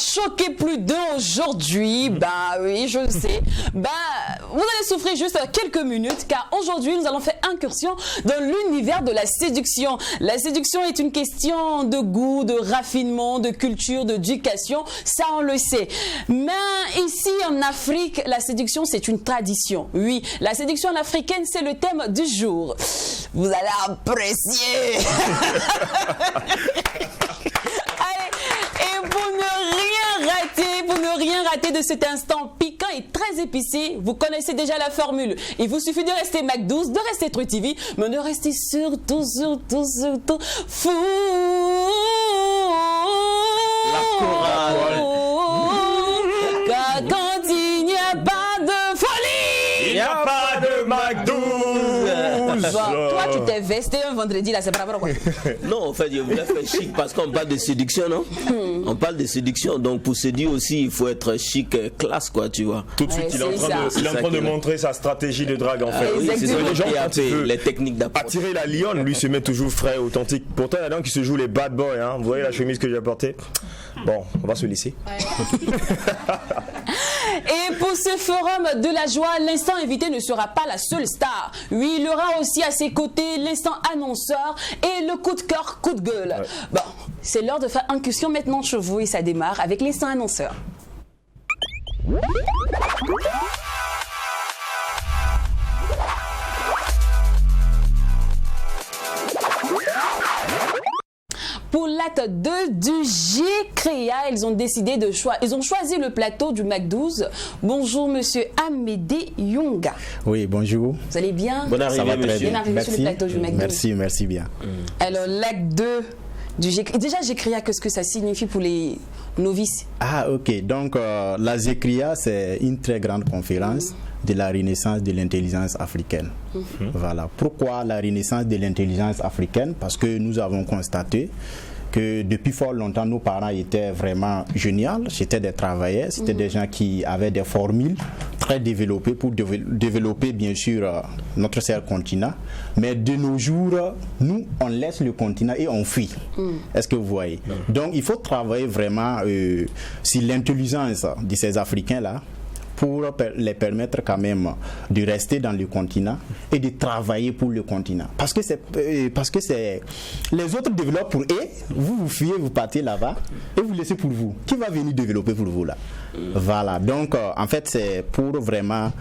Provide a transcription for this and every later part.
Choquer plus d'un aujourd'hui, bah oui, je le sais. Bah, vous allez souffrir juste quelques minutes car aujourd'hui nous allons faire incursion dans l'univers de la séduction. La séduction est une question de goût, de raffinement, de culture, d'éducation, ça on le sait. Mais ici en Afrique, la séduction c'est une tradition. Oui, la séduction africaine c'est le thème du jour. Vous allez apprécier. Pour ne rien rater de cet instant piquant et très épicé, vous connaissez déjà la formule. Il vous suffit de rester Mac12, de rester True TV, mais de rester surtout fou. La chorale. Quand il n'y a pas de folie, il n'y a pas de Mac12. Bon, toi, tu t'es vesté un vendredi, là, c'est pas vrai quoi. Non, en fait, je voulais faire chic parce qu'on parle de séduction, non? On parle de séduction, donc pour séduire aussi, il faut être chic, classe, quoi, tu vois. Tout de suite, il est en train de montrer sa stratégie de drague, en fait. Oui, c'est ça, les gens, les techniques d'approche. Attirer la lionne, lui, se met toujours frais, authentique. Pourtant, il y a des gens qui se jouent les bad boys, hein. Vous voyez la chemise que j'ai portée? Bon, on va se laisser. Et pour ce forum de la joie, l'instant invité ne sera pas la seule star. Oui, il y aura aussi à ses côtés l'instant annonceur et le coup de cœur, coup de gueule. Ouais. Bon, c'est l'heure de faire incursion maintenant chez vous et ça démarre avec l'instant annonceur. Pour l'acte 2 du G-Créa, ils ont décidé de ils ont choisi le plateau du Mac12. Bonjour monsieur Amédée Yonga. Oui, bonjour. Vous allez bien? Bonne arrivée, ça va très bien. Bien sur le plateau du Mac12. Merci bien. Alors l'acte 2 du G-Créa. Déjà G-Créa, qu'est-ce que ça signifie pour les novices? Ah ok, donc la G-Créa c'est une très grande conférence de la renaissance de l'intelligence africaine. Voilà. Pourquoi la renaissance de l'intelligence africaine? Parce que nous avons constaté que depuis fort longtemps, nos parents étaient vraiment géniaux, c'était des travailleurs, c'était des gens qui avaient des formules très développées pour développer bien sûr notre cher continent. Mais de nos jours, nous, on laisse le continent et on fuit. Est-ce que vous voyez? Donc il faut travailler vraiment sur l'intelligence de ces Africains-là, pour les permettre quand même de rester dans le continent et de travailler pour le continent. Parce que c'est les autres développent pour eux, vous fuyez, vous partez là-bas et vous laissez pour vous. Qui va venir développer pour vous là? Voilà, donc en fait c'est pour vraiment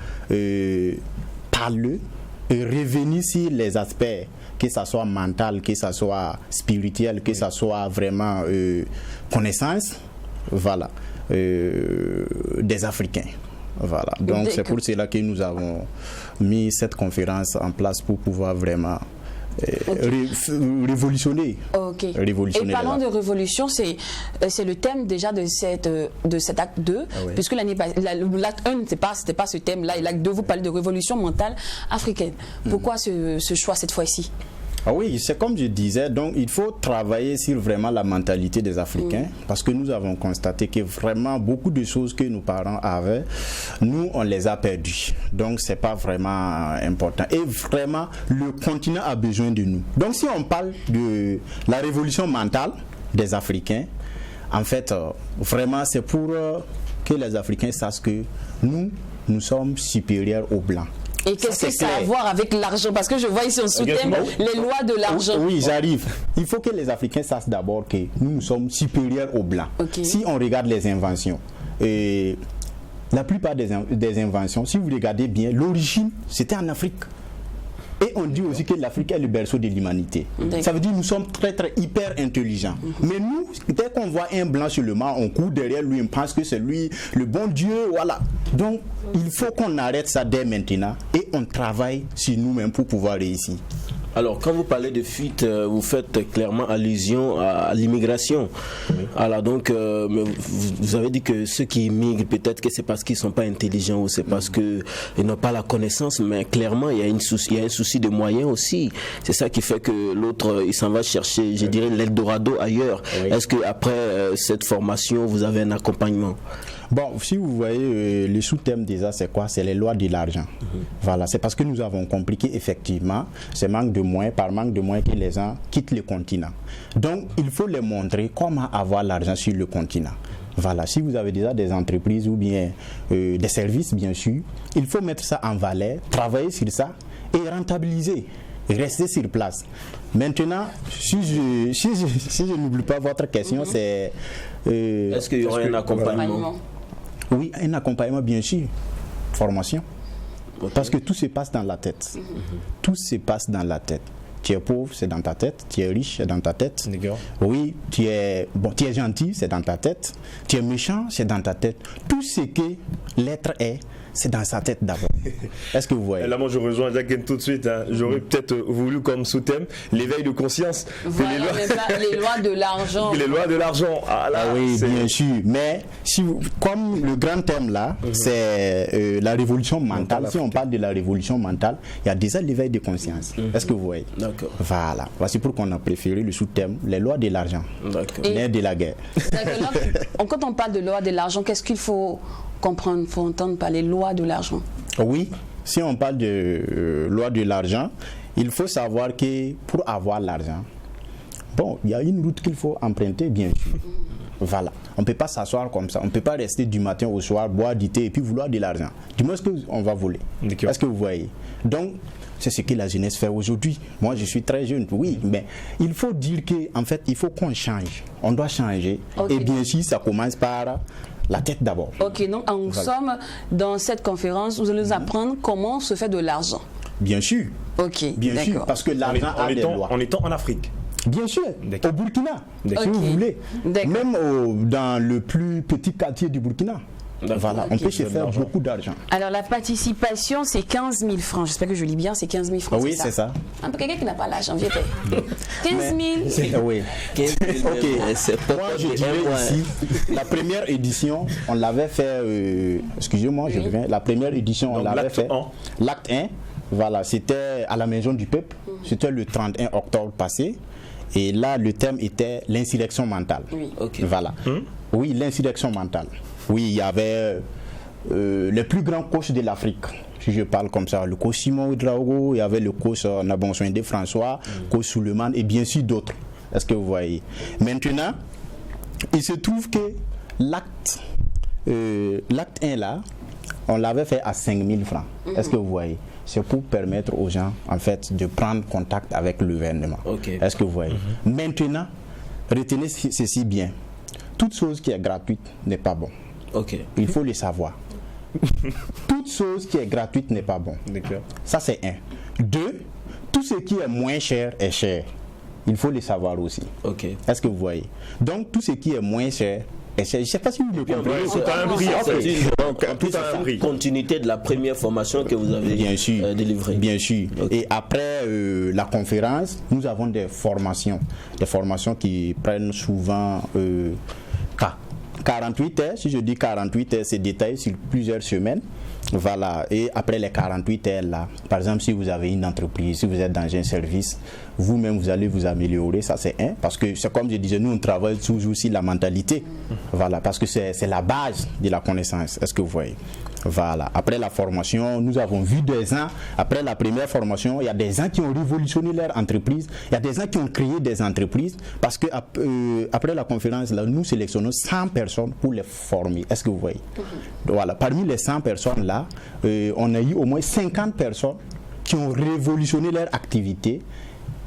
parler et revenir sur les aspects, que ça soit mental, que ça soit spirituel, que ça soit vraiment connaissance, voilà, des Africains. Voilà, donc c'est pour cela que nous avons mis cette conférence en place pour pouvoir vraiment révolutionner. Et parlant de révolution, c'est le thème déjà de cet acte 2, puisque l'acte 1 c'était pas ce thème-là, et l'acte 2 vous parlez de révolution mentale africaine. Pourquoi ce choix cette fois-ci? Ah oui, c'est comme je disais, donc il faut travailler sur vraiment la mentalité des Africains, parce que nous avons constaté que vraiment beaucoup de choses que nos parents avaient, nous on les a perdues. Donc c'est pas vraiment important. Et vraiment, le continent a besoin de nous. Donc si on parle de la révolution mentale des Africains, en fait, vraiment c'est pour que les Africains sachent que nous sommes supérieurs aux Blancs. Et qu'est-ce que ça a à voir avec l'argent? Parce que je vois ici en sous-thème les lois de l'argent. Oui, j'arrive. Il faut que les Africains sachent d'abord que nous sommes supérieurs aux Blancs. Si on regarde les inventions, la plupart des inventions, si vous regardez bien, l'origine, c'était en Afrique. Et on dit aussi que l'Afrique est le berceau de l'humanité. Ça veut dire que nous sommes très hyper intelligents. Mais nous, dès qu'on voit un blanc sur le mât, on court derrière lui, on pense que c'est lui le bon Dieu, voilà. Donc, il faut qu'on arrête ça dès maintenant et on travaille sur nous-mêmes pour pouvoir réussir. Alors, quand vous parlez de fuite, vous faites clairement allusion à l'immigration. Oui. Alors, donc, vous avez dit que ceux qui immigrent, peut-être que c'est parce qu'ils ne sont pas intelligents ou c'est parce qu'ils n'ont pas la connaissance, mais clairement, il y a un souci de moyens aussi. C'est ça qui fait que l'autre, il s'en va chercher, je dirais, l'Eldorado ailleurs. Oui. Est-ce qu'après cette formation, vous avez un accompagnement? Bon, si vous voyez, le sous-thème déjà, c'est quoi? C'est les lois de l'argent. Voilà, c'est parce que nous avons compris qu'effectivement, c'est manque de moyens, par manque de moyens que les gens quittent le continent. Donc, il faut les montrer comment avoir l'argent sur le continent. Voilà, si vous avez déjà des entreprises ou bien des services, bien sûr, il faut mettre ça en valeur, travailler sur ça et rentabiliser, rester sur place. Maintenant, si je n'oublie pas votre question, c'est... est-ce qu'il y aurait un accompagnement? Oui, un accompagnement, bien sûr. Formation. Okay. Parce que tout se passe dans la tête. Tout se passe dans la tête. Tu es pauvre, c'est dans ta tête. Tu es riche, c'est dans ta tête. Oui, tu es gentil, c'est dans ta tête. Tu es méchant, c'est dans ta tête. Tout ce que l'être est, c'est dans sa tête d'abord. Est-ce que vous voyez? Là, moi, je rejoins Jacques tout de suite. Hein. J'aurais peut-être voulu comme sous-thème l'éveil de conscience. Voilà, les lois de l'argent. Les lois de l'argent. Ah, là, oui, bien sûr. Mais comme le grand thème là, c'est la révolution mentale. Si on parle de la révolution mentale, il y a déjà l'éveil de conscience. Est-ce que vous voyez? D'accord. Voilà. Voici pourquoi on a préféré le sous-thème les lois de l'argent. L'air de la guerre. Quand on parle de loi de l'argent, qu'est-ce qu'il faut comprendre, il faut entendre par les lois de l'argent? Oui, si on parle de loi de l'argent, il faut savoir que pour avoir l'argent, bon, il y a une route qu'il faut emprunter, bien sûr. Voilà, on ne peut pas s'asseoir comme ça, on ne peut pas rester du matin au soir, boire du thé et puis vouloir de l'argent. Du moins, on va voler. Est-ce que vous voyez? Donc, c'est ce que la jeunesse fait aujourd'hui. Moi, je suis très jeune, oui, mais il faut dire qu'en fait, il faut qu'on change. On doit changer. Okay. Et bien sûr, ça commence par la tête d'abord. Ok, donc nous sommes dans cette conférence, vous allez nous apprendre comment se fait de l'argent. Bien sûr. Ok, bien sûr, parce que l'argent a des lois. En étant en Afrique. Bien sûr, au Burkina, si vous voulez. Même dans le plus petit quartier du Burkina. Voilà, on peut se faire beaucoup d'argent. Alors la participation, c'est 15 000 francs. J'espère que je lis bien, c'est 15 000 francs. Oui, c'est ça. Un peu quelqu'un qui n'a pas l'argent, vieux père. 15 000. Oui. 15 000. Ok. Moi, je dirais ici, la première édition, on l'avait fait. Excusez-moi, je reviens. La première édition, on l'avait fait. L'acte 1. Voilà, c'était à la Maison du Peuple. C'était le 31 octobre passé. Et là, le thème était l'insurrection mentale. Oui. Okay. Voilà. Oui, l'insurrection mentale. Oui, il y avait les plus grands coachs de l'Afrique, si je parle comme ça. Le coach Simon Ouedraogo, il y avait le coach Nabonsoinde François, coach Souleymane et bien sûr d'autres. Est-ce que vous voyez? Maintenant, il se trouve que l'acte 1 là, on l'avait fait à 5 000 francs. Est-ce que vous voyez? C'est pour permettre aux gens, en fait, de prendre contact avec le gouvernement. Okay. Est-ce que vous voyez? Maintenant, retenez ceci bien. Toute chose qui est gratuite n'est pas bon. Okay. Il faut le savoir. Toute chose qui est gratuite n'est pas bon. Ça, c'est 1. 2, tout ce qui est moins cher est cher. Il faut le savoir aussi. Okay. Est-ce que vous voyez? Donc, tout ce qui est moins cher est cher. Je ne sais pas si vous le comprenez. C'est une continuité de la première formation que vous avez délivrée. Bien sûr. Okay. Et après la conférence, nous avons des formations qui prennent souvent 48 heures. Si je dis 48 heures, c'est détaillé sur plusieurs semaines. Voilà. Et après les 48 heures là, par exemple, si vous avez une entreprise, si vous êtes dans un service, vous-même vous allez vous améliorer. Ça c'est parce que c'est comme je disais, nous on travaille toujours sur la mentalité. Voilà, parce que c'est la base de la connaissance. Est-ce que vous voyez? Voilà. Après la formation, nous avons vu des gens. Après la première formation, il y a des gens qui ont révolutionné leur entreprise. Il y a des gens qui ont créé des entreprises. Parce que après la conférence, là, nous sélectionnons 100 personnes pour les former. Est-ce que vous voyez? Voilà. Parmi les 100 personnes là, on a eu au moins 50 personnes qui ont révolutionné leur activité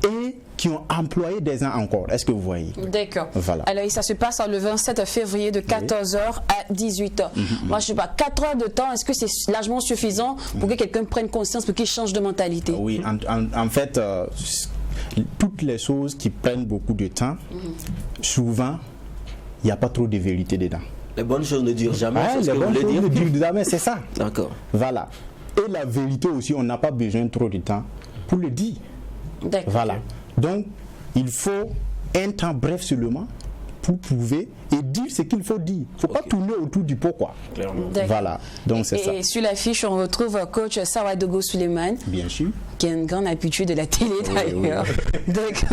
et qui ont employé des gens encore. Est-ce que vous voyez? D'accord. Voilà. Alors, ça se passe le 27 février de 14h à 18h. Moi, je ne sais pas, 4 heures de temps, est-ce que c'est largement suffisant pour que quelqu'un prenne conscience, pour qu'il change de mentalité? Oui, en fait, toutes les choses qui prennent beaucoup de temps, souvent, il n'y a pas trop de vérité dedans. Les bonnes choses ne durent jamais, c'est ce que vous voulez dire? Les bonnes choses ne durent jamais, c'est ça. D'accord. Voilà. Et la vérité aussi, on n'a pas besoin trop de temps pour le dire. D'accord. Voilà. Donc, il faut un temps bref seulement pour prouver et dire ce qu'il faut dire. Il ne faut pas tourner autour du pot, quoi. Clairement. D'accord. Voilà. Donc, c'est ça. Et sur l'affiche, on retrouve coach Sawadogo Suleiman, Bien sûr. qui est une grande habitude de la télé d'ailleurs. Donc,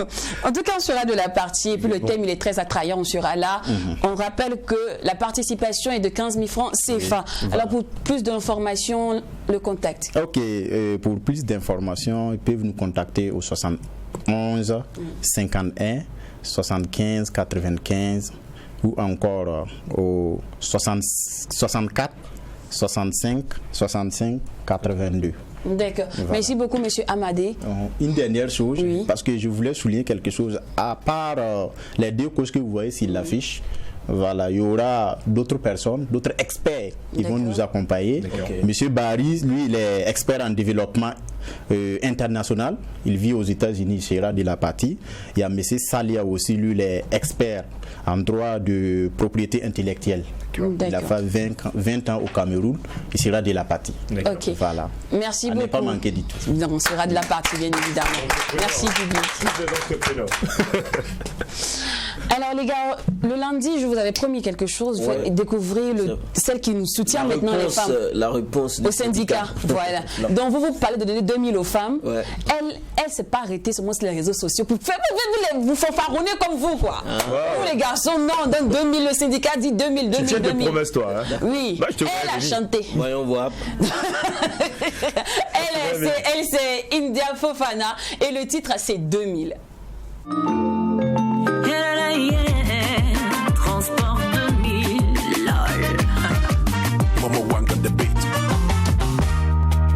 en tout cas, on sera de la partie. Et puis le thème, il est très attrayant. On sera là. On rappelle que la participation est de 15 000 francs CFA. Alors, pour plus d'informations, le contact. Ok. Pour plus d'informations, ils peuvent nous contacter au 71 51 75 95 ou encore au 64 65 65 82. D'accord. Voilà. Merci beaucoup, monsieur Amadé. Une dernière chose, Oui. parce que je voulais souligner quelque chose. À part les deux causes que vous voyez sur l'affiche, voilà, il y aura d'autres personnes, d'autres experts qui vont nous accompagner. Monsieur Barry, lui, il est expert en développement international. Il vit aux États-Unis, il sera de la partie. Il y a monsieur Salia aussi, lui, il est expert en droit de propriété intellectuelle. Il a fait 20 ans au Cameroun, il sera de la partie. Ok. Voilà. Merci À beaucoup. ne pas manquer du tout. Non, on sera de la partie, bien évidemment. Merci, public. Alors, les gars, le lundi, je vous avais promis quelque chose. Vous faites découvrir celle qui nous soutient maintenant, les femmes. La réponse Au syndicat. Voilà. Donc, vous parlez de donner 2000 aux femmes. Ouais. Elle ne s'est pas arrêtée sur les réseaux sociaux pour vous fanfaronner comme vous, quoi. Vous, les garçons, non, on donne 2000. Le syndicat dit 2000, 2000, 2000. Tu tiens tes promesses, toi. Hein. Oui. Bah, je te vois, elle a Denis. chanté. Voyons voir. Elle, c'est India Fofana. Et le titre, c'est 2000. Transport 2000, lol.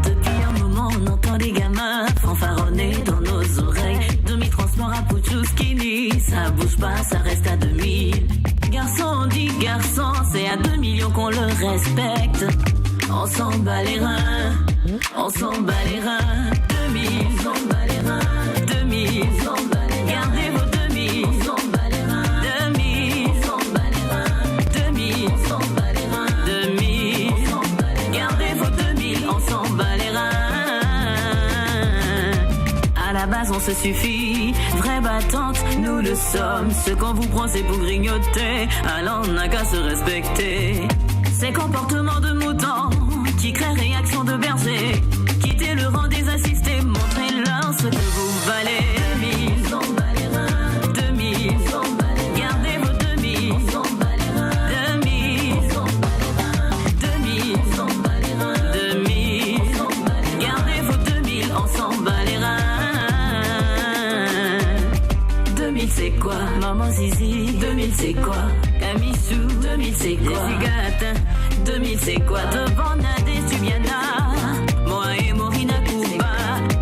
Depuis un moment, on entend des gamins fanfaronner dans nos oreilles. 2000 transports à Pouchouskini, ça bouge pas, ça reste à 2000. Garçon, on dit garçon, c'est à 2 millions qu'on le respecte. On s'en bat les reins, on s'en bat les reins. 2000, on s'en bat les reins. 2000, on s'en bat les reins. Gardez vos 2000, on s'en bat les reins. 2000, on s'en bat les reins. 2000, on s'en bat les reins. 2000, on s'en bat les reins. Gardez vos 2000, on s'en bat les reins. À la base, on se suffit. Vraie battante, nous le sommes. Ce qu'on vous prend, c'est pour grignoter. Alors, on n'a qu'à se respecter. Ces comportements de moutons qui créent réaction de berger. Quittez le rang des assistés, montrez-leur ce que vous valez. 2000, on s'en bat les reins. 2000, on s'en bat les reins. Gardez vos 2000, on s'en bat les reins. 2000, on s'en bat les reins. 2000, on s'en bat les reins. 2000, on s'en bat les reins. Gardez vos 2000, on s'en bat les reins. 2000 c'est quoi? Maman Zizi, 2000 c'est quoi? Kamissou, 2000 c'est quoi? Les cigarettes, 2000 c'est quoi? Devant Nadé, Subiana, moi et Morina Kouba,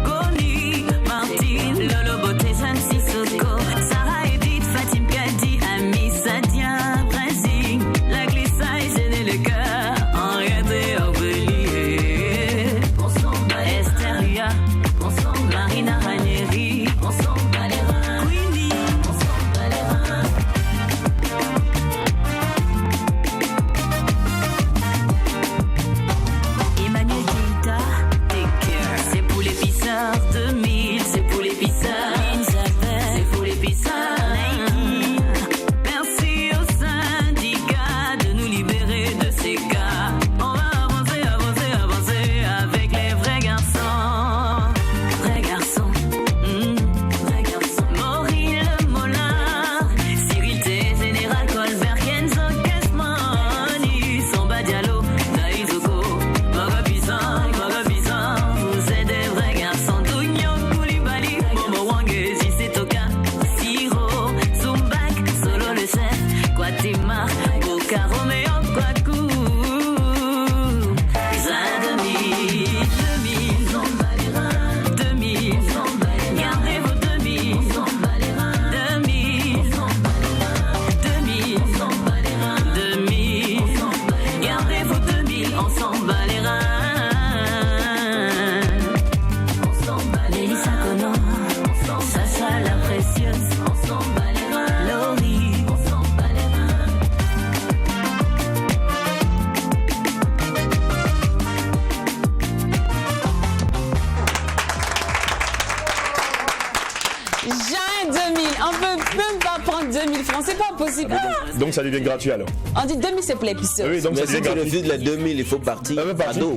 Goni, Martine, Lolo Beauté, Jeanne Sissoko, Sarah Edith, Fatim Kadi, Ami Sadia, Brésil, la glissaille, gêner le cœur, Henriette Orbelier, on s'en bat Esteria, on s'en bat Marina Ranieri, on s'en bat les reins, Queenie, on s'en bat les reins. c'est pas possible. Donc ça devient gratuit alors. On dit 2000 c'est pour l'épisode. Oui, donc Mais ça si devient tu gratuit. refuses les 2000, il faut partir.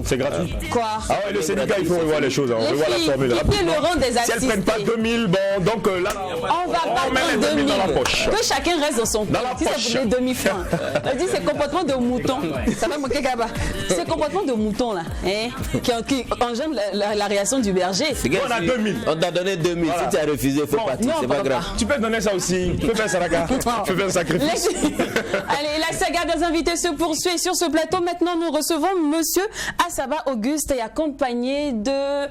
C'est gratuit. Quoi? Ah ouais, le syndicat, il faut revoir les choses. On Les revoit la filles, formule. qui est le rang des Si elles assistés? prennent pas 2000, bon, donc là, On va pas met les prendre 2000 dans la 2000. poche. Que chacun reste dans son Dans la coin. Si poche. c'est pour les demi-francs. On dit c'est comportement de mouton. Ça va manquer Gaba. C'est comportement de mouton là, hein, qui engendre la réaction du berger. On a 2000. On t'a donné 2000. Voilà. Si tu as refusé, il faut Bon, partir. non, C'est pas papa. grave. Tu peux donner ça aussi. Tu peux faire ça, Raka. Tu peux faire un sacrifice. Allez, la saga des invités se poursuit sur ce plateau. Maintenant, nous recevons Monsieur Assaba Auguste et accompagné de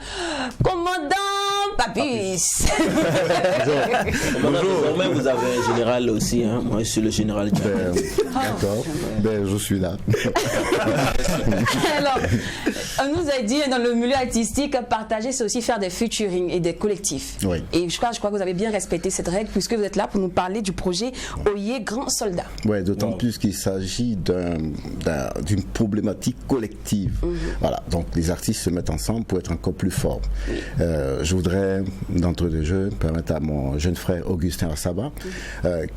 Commandant Papis. Bonjour. Même vous avez un général aussi. Hein. Moi, je suis le général. D'accord, je suis là. Alors, on nous a dit dans le milieu artistique, partager, c'est aussi faire des featuring et des collectifs. Oui. Et je crois que vous avez bien respecté cette règle puisque vous êtes là pour nous parler du projet Oye Grand Soldat. Ouais, d'autant plus qu'il s'agit d'une problématique collective. Voilà, donc les artistes se mettent ensemble pour être encore plus forts. Je voudrais, d'entrée de jeu, permettre à mon jeune frère Augustin Assaba,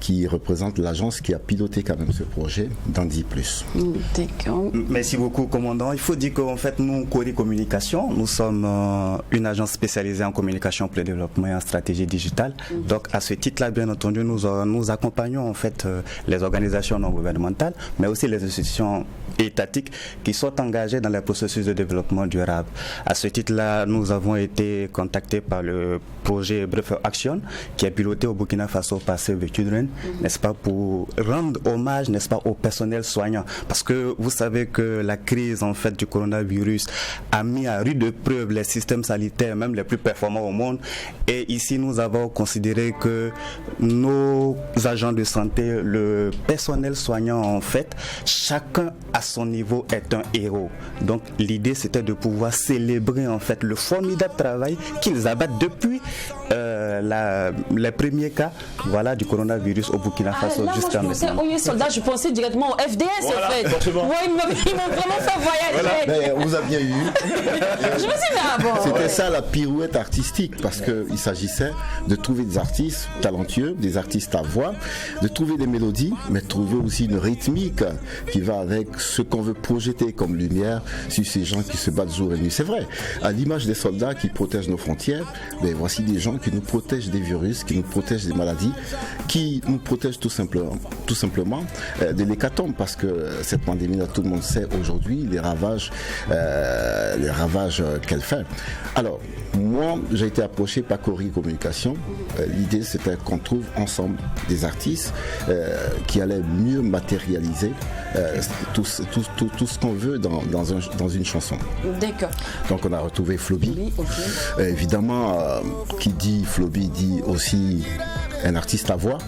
qui représente l'agence qui a piloté quand même ce projet, d'en dire plus. D'accord. Merci beaucoup, commandant. Il faut dire qu'en fait, nous, Cori Communication, nous sommes une agence spécialisée en communication pour le développement et en stratégie digitale. Donc, à ce titre-là, bien entendu, nous accompagnons en fait les organisations non gouvernementales, mais aussi les institutions étatiques qui sont engagées dans les processus de développement durable. À ce titre-là, nous avons été contactés par le projet Bref Action, qui est piloté au Burkina Faso par Save the Children, n'est-ce pas, pour rendre hommage, n'est-ce pas, au personnel soignant. Parce que vous savez que la crise, en fait, du coronavirus a mis à rude preuve les systèmes sanitaires, même les plus performants au monde. Et ici, nous avons considéré que nos agents de santé, le personnel soignant, en fait, chacun à son niveau est un héros. Donc, l'idée, c'était de pouvoir célébrer, en fait, le formidable travail qu'ils abattent depuis les premiers cas, voilà, du coronavirus au Burkina Faso, là, jusqu'à moi, je pensais Oye Soldat, je pensais directement au FDS, Voilà, en fait. forcément. Ouais, ils m'ont vraiment fait voyager. Mais on vous a bien eu. Je me suis dit, ah bon. C'était ça la pirouette artistique, parce qu'il s'agissait de trouver des artistes talentueux, des artistes à voix, de trouver des mélodies, mais de trouver aussi une rythmique qui va avec ce qu'on veut projeter comme lumière sur ces gens qui se battent jour et nuit. C'est vrai, à l'image des soldats qui protègent nos frontières, mais voici des gens qui nous protègent des virus, qui nous protègent des maladies, qui nous protègent tout simplement de l'hécatombe, parce que cette pandémie, là, tout le monde sait aujourd'hui les ravages qu'elle fait. Alors, moi, j'ai été approché par Cori Communication. L'idée, c'était qu'on trouve ensemble des artistes qui allaient mieux matérialiser tout ce qu'on veut dans une chanson. D'accord. Donc, on a retrouvé Floby. Oui, ok. Évidemment, qui dit Floby dit aussi un artiste à voix.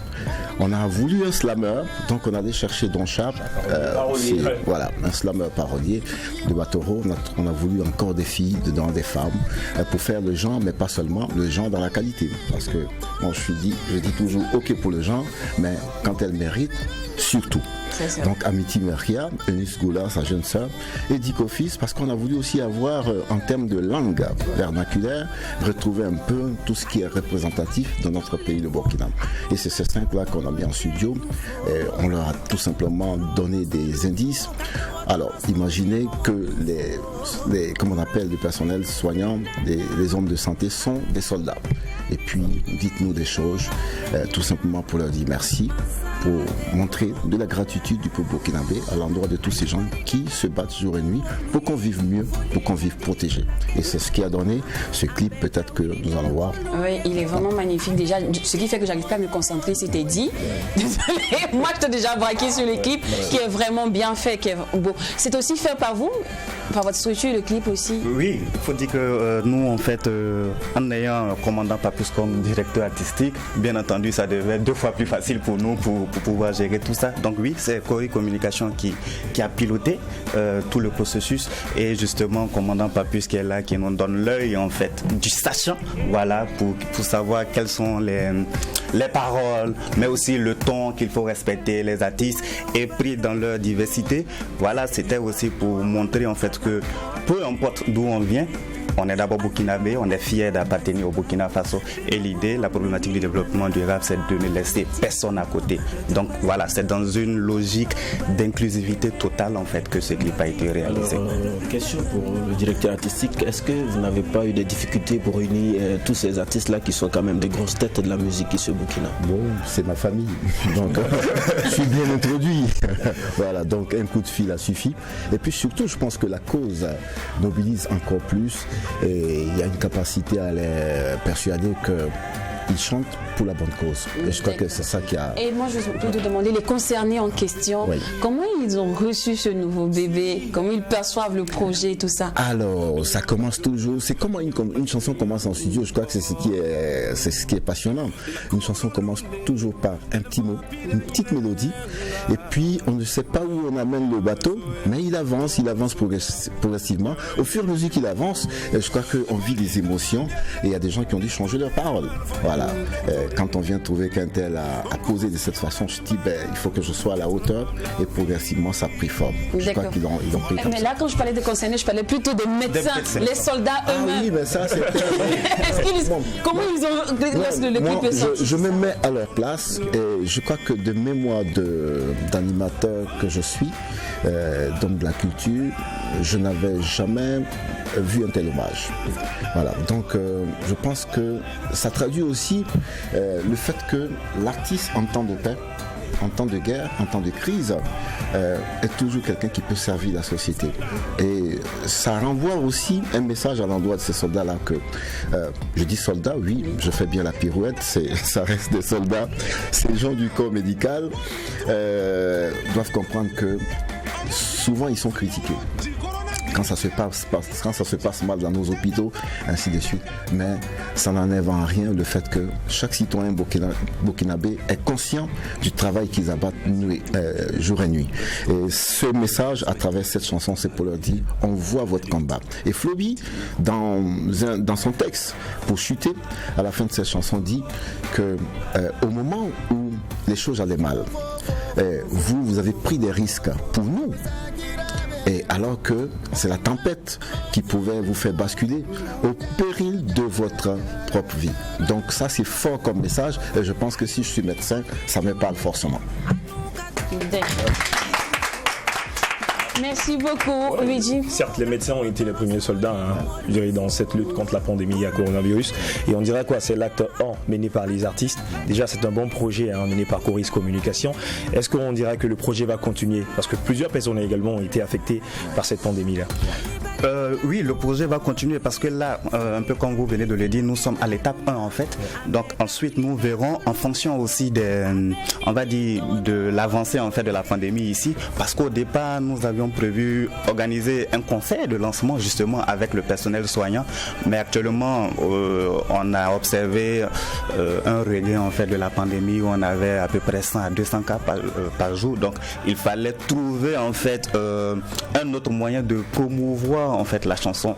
On a voulu un slammer, donc on allait chercher Don Chap, voilà, un slammer parolier de Batoro. On a voulu encore des filles, dedans des femmes, pour faire le genre, mais pas seulement le genre dans la qualité. Parce que moi je dis toujours ok pour le genre, mais quand elle mérite, surtout. Donc Amity Meria, Eunice Goula, sa jeune sœur, et Dick Office, parce qu'on a voulu aussi avoir, en termes de langue vernaculaire, retrouver un peu tout ce qui est représentatif de notre pays, le Burkina. Et c'est ces cinq-là qu'on a mis en studio. Et on leur a tout simplement donné des indices. Alors, imaginez que comme on appelle les personnels soignants, les hommes de santé sont des soldats. Et puis, dites-nous des choses, tout simplement pour leur dire merci, pour montrer de la gratitude du peuple burkinabé à l'endroit de tous ces gens qui se battent jour et nuit pour qu'on vive mieux, pour qu'on vive protégé. Et c'est ce qui a donné ce clip, peut-être que nous allons voir. Oui, il est vraiment magnifique. Déjà, ce qui fait que j'arrive pas à me concentrer, c'était dit. Désolée, moi je t'ai déjà braqué sur le clip qui est vraiment bien fait, qui est beau. C'est aussi fait par vous, par votre structure, le clip aussi. Oui, il faut dire que nous, en fait, en ayant un commandant Papus comme directeur artistique, bien entendu, ça devait être 2 fois plus facile pour nous pour pouvoir gérer tout ça. Donc oui, c'est Cori Communication qui a piloté tout le processus, et justement, commandant Papus qui est là, qui nous donne l'œil, en fait, du sachant, voilà, pour savoir quelles sont les paroles, mais aussi le ton qu'il faut respecter, les artistes, et pris dans leur diversité. Voilà, c'était aussi pour montrer, en fait, que peu importe d'où on vient, on est d'abord burkinabé, on est fier d'appartenir au Burkina Faso. Et l'idée, la problématique du développement durable, c'est de ne laisser personne à côté. Donc voilà, c'est dans une logique d'inclusivité totale en fait que ce clip a été réalisé. Alors, question pour le directeur artistique, est-ce que vous n'avez pas eu des difficultés pour réunir tous ces artistes-là qui sont quand même des grosses têtes de la musique ici au Burkina? Bon, c'est ma famille, donc je suis bien introduit. Voilà, donc un coup de fil a suffi. Et puis surtout, je pense que la cause mobilise encore plus. Et il y a une capacité à les persuader qu'ils chantent pour la bonne cause. Et je crois que c'est ça qui a... Et moi, je peux te demander, les concernés en question, Oui. comment ils ont reçu ce nouveau bébé? Comment ils perçoivent le projet et tout ça? Alors, ça commence toujours. C'est comment une chanson commence en studio. Je crois que c'est ce qui est passionnant. Une chanson commence toujours par un petit mot, une petite mélodie, et puis on ne sait pas où on amène le bateau, mais il avance progressivement. Au fur et à mesure qu'il avance, je crois qu'on vit des émotions, et il y a des gens qui ont dû changer leurs paroles. Voilà. Quand on vient trouver qu'un tel a posé de cette façon, je dis il faut que je sois à la hauteur, et progressivement ça a pris forme. Je crois qu'ils ont pris comme Mais ça. là, quand je parlais de concernés, je parlais plutôt des médecins, les soldats Ah eux-mêmes. oui, mais ça c'était... Comment ils ont lorsque le clip est sorti? Je me mets à leur place et je crois que de mémoire d'animateur que je suis, d'homme de la culture, je n'avais jamais vu un tel hommage. Voilà, donc je pense que ça traduit aussi le fait que l'artiste en temps de paix, en temps de guerre, en temps de crise, est toujours quelqu'un qui peut servir la société. Et ça renvoie aussi un message à l'endroit de ces soldats-là que, je dis soldats, oui, je fais bien la pirouette, ça reste des soldats. Ces gens du corps médical doivent comprendre que souvent ils sont critiqués. Quand ça se passe mal dans nos hôpitaux, ainsi de suite. Mais ça n'enlève en rien le fait que chaque citoyen burkinabé est conscient du travail qu'ils abattent jour et nuit. Et ce message, à travers cette chanson, c'est pour leur dire, on voit votre combat. Et Floby, dans son texte, pour chuter, à la fin de cette chanson, dit que au moment où les choses allaient mal, vous avez pris des risques pour nous. Et alors que c'est la tempête qui pouvait vous faire basculer au péril de votre propre vie. Donc ça c'est fort comme message et je pense que si je suis médecin, ça me parle forcément. Merci beaucoup, Luigi. Certes, les médecins ont été les premiers soldats je dirais, dans cette lutte contre la pandémie à coronavirus. Et on dirait quoi? C'est l'acte 1 mené par les artistes. Déjà, c'est un bon projet mené par Coris Communication. Est-ce qu'on dirait que le projet va continuer? Parce que plusieurs personnes également ont été affectées par cette pandémie-là. Oui, le projet va continuer parce que là, un peu comme vous venez de le dire, nous sommes à l'étape 1 en fait. Donc ensuite, nous verrons en fonction aussi on va dire, de l'avancée en fait de la pandémie ici. Parce qu'au départ, nous avions prévu organiser un concert de lancement justement avec le personnel soignant. Mais actuellement, on a observé un regain en fait de la pandémie où on avait à peu près 100 à 200 cas par jour. Donc il fallait trouver en fait un autre moyen de promouvoir en fait la chanson.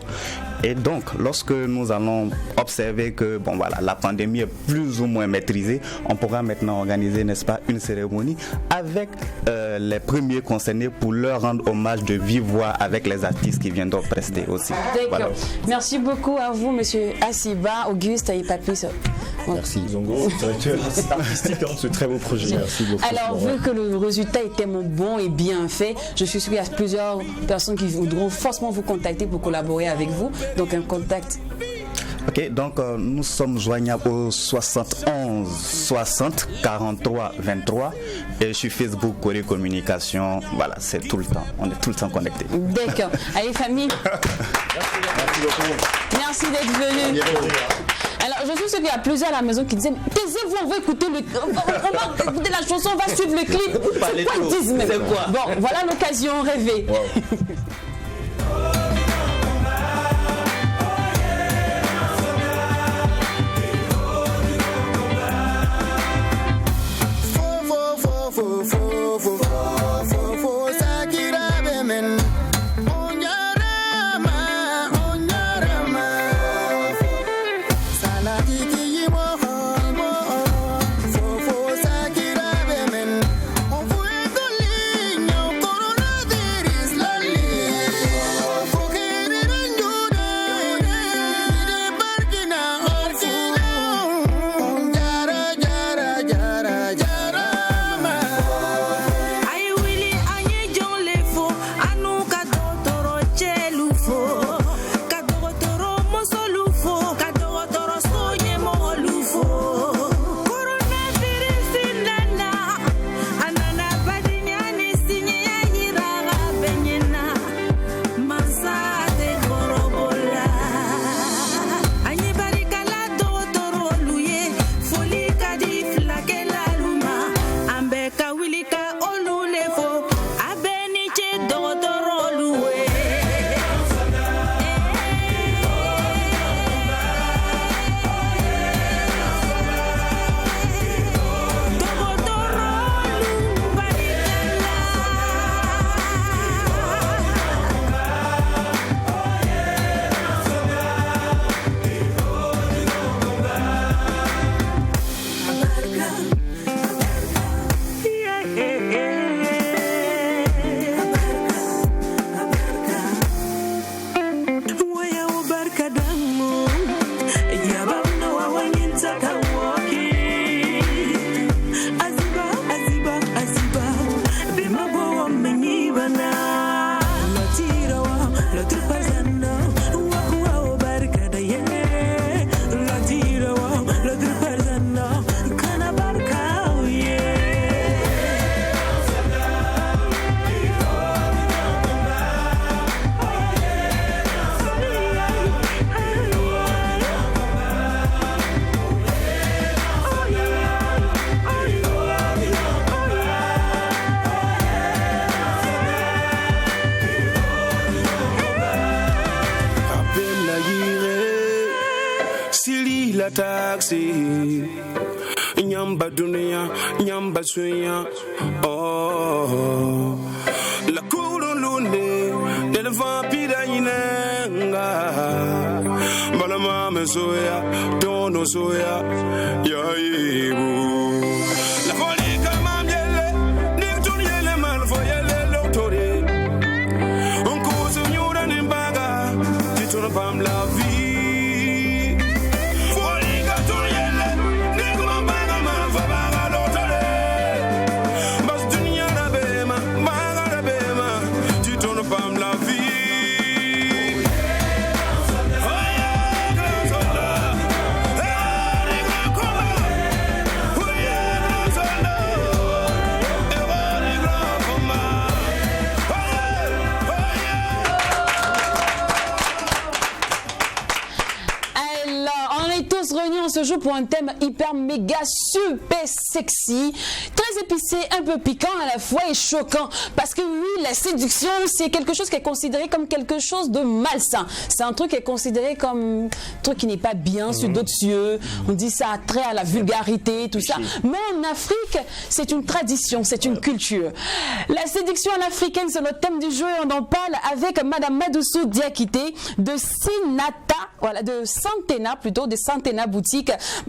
Et donc lorsque nous allons observer que bon voilà, la pandémie est plus ou moins maîtrisée, on pourra maintenant organiser, n'est-ce pas, une cérémonie avec les premiers concernés pour leur rendre hommage de vive voix avec les artistes qui viendront prester aussi. D'accord. Voilà. Merci beaucoup à vous, monsieur Asiba, Auguste et Papis. Merci. Zongo, directeur artistique de ce très beau projet. Merci beaucoup. Alors, vu que le résultat est tellement bon et bien fait, je suis sûr qu'il y a plusieurs personnes qui voudront forcément vous contacter pour collaborer avec vous. Donc, un contact. Ok, donc nous sommes joignables au 71 60 43 23 et sur Facebook, Coris Communication. Voilà, c'est tout le temps. On est tout le temps connectés. D'accord. Allez, famille. Merci beaucoup. Merci d'être venus. Alors, je suis sûr qu'il y a plusieurs à la maison qui disaient taisez-vous, on va écouter on va écouter la chanson, on va suivre le clip. C'est quoi ils disent même? Bon, voilà l'occasion rêvée. Wow. Coronavirus, lolly. la taxi. Nyamba dunia, nyamba suya. Oh, la kurulunde, de la vampira inenga. Balama me soya, dono soya, ya ibu. La folie comme un miel, ni tourner les mal, voyez l'autorité. On cause une yura n'imbaga, tu tournes pas la vie. Ce jour pour un thème hyper méga super sexy, très épicé, un peu piquant à la fois et choquant, parce que oui, la séduction c'est quelque chose qui est considéré comme quelque chose de malsain, c'est un truc qui est considéré comme un truc qui n'est pas bien sur d'autres cieux, on dit ça a trait à la vulgarité, tout ça, mais en Afrique c'est une tradition, c'est une culture. La séduction à l'africaine c'est notre thème du jour et on en parle avec Madame Madoussou Diakité de Sinata, voilà, de Santena plutôt, de Santena Boutique,